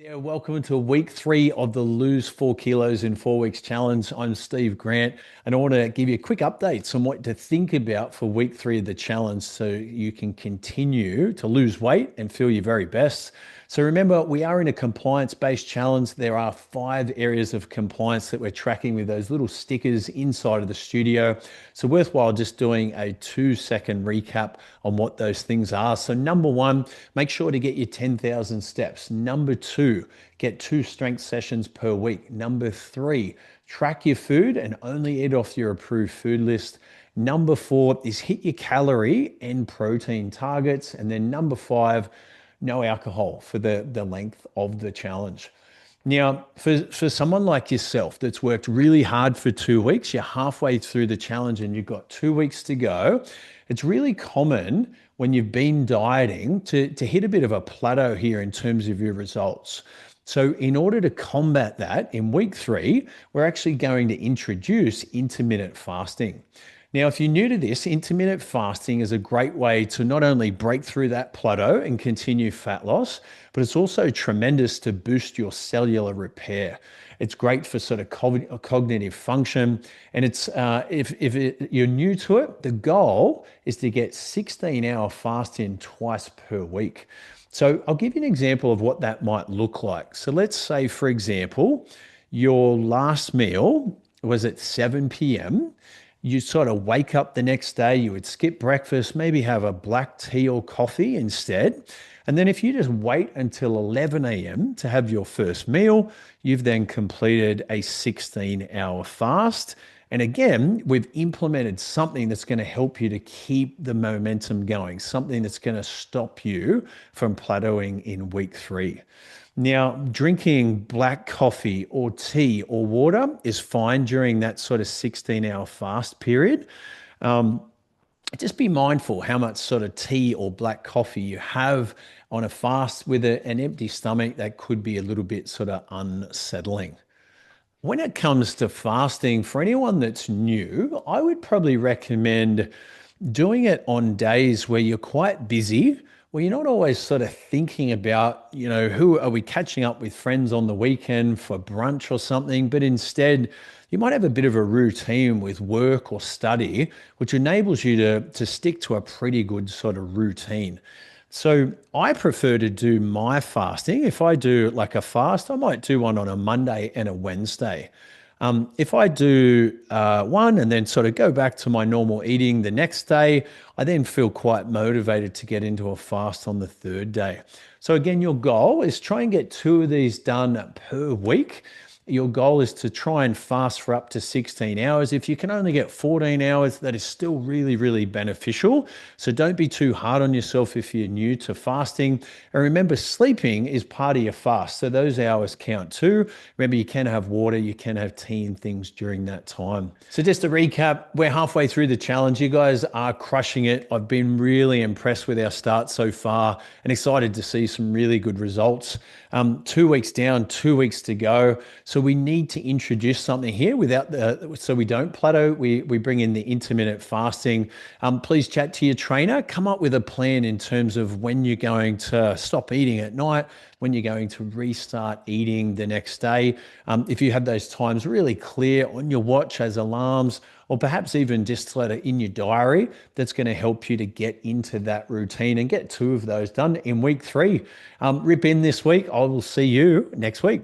Yeah, welcome to week 3 of the Lose 4 Kilos in 4 Weeks challenge. I'm Steve Grant, and I want to give you a quick update on what to think about for week 3 of the challenge so you can continue to lose weight and feel your very best. So remember, we are in a compliance-based challenge. There are 5 areas of compliance that we're tracking with those little stickers inside of the studio. So worthwhile just doing a 2-second recap on what those things are. So number 1, make sure to get your 10,000 steps. Number 2, get 2 strength sessions per week. Number 3, track your food and only eat off your approved food list. Number 4 is hit your calorie and protein targets. And then number 5, no alcohol for the length of the challenge. Now, for someone like yourself that's worked really hard for 2 weeks, you're halfway through the challenge and you've got 2 weeks to go, it's really common when you've been dieting to hit a bit of a plateau here in terms of your results. So in order to combat that, in week 3, we're actually going to introduce intermittent fasting. Now, if you're new to this, intermittent fasting is a great way to not only break through that plateau and continue fat loss, but it's also tremendous to boost your cellular repair. It's great for sort of cognitive function. And it's if you're new to it, the goal is to get 16-hour fasting twice per week. So I'll give you an example of what that might look like. So let's say, for example, your last meal was at 7 p.m. You sort of wake up the next day, you would skip breakfast, maybe have a black tea or coffee instead. And then if you just wait until 11 a.m. to have your first meal, you've then completed a 16-hour fast. And again, we've implemented something that's going to help you to keep the momentum going, something that's going to stop you from plateauing in week 3. Now, drinking black coffee or tea or water is fine during that sort of 16-hour fast period. Just be mindful how much sort of tea or black coffee you have on a fast with an empty stomach. That could be a little bit sort of unsettling. When it comes to fasting, for anyone that's new, I would probably recommend doing it on days where you're quite busy, where you're not always sort of thinking about, who are we catching up with friends on the weekend for brunch or something, but instead you might have a bit of a routine with work or study, which enables you to stick to a pretty good sort of routine. So I prefer to do my fasting. If I do like a fast, I might do one on a Monday and a Wednesday. If I do one and then sort of go back to my normal eating the next day, I then feel quite motivated to get into a fast on the third day. So again, your goal is try and get 2 of these done per week. Your goal is to try and fast for up to 16 hours. If you can only get 14 hours, that is still really, really beneficial. So don't be too hard on yourself if you're new to fasting. And remember, sleeping is part of your fast. So those hours count too. Remember, you can have water, you can have tea and things during that time. So just to recap, we're halfway through the challenge. You guys are crushing it. I've been really impressed with our start so far and excited to see some really good results. 2 weeks down, 2 weeks to go. So we need to introduce something here so we don't plateau. We bring in the intermittent fasting. Please chat to your trainer. Come up with a plan in terms of when you're going to stop eating at night, when you're going to restart eating the next day. If you have those times really clear on your watch as alarms, or perhaps even just let it in your diary, that's going to help you to get into that routine and get 2 of those done in week 3. Rip in this week. I will see you next week.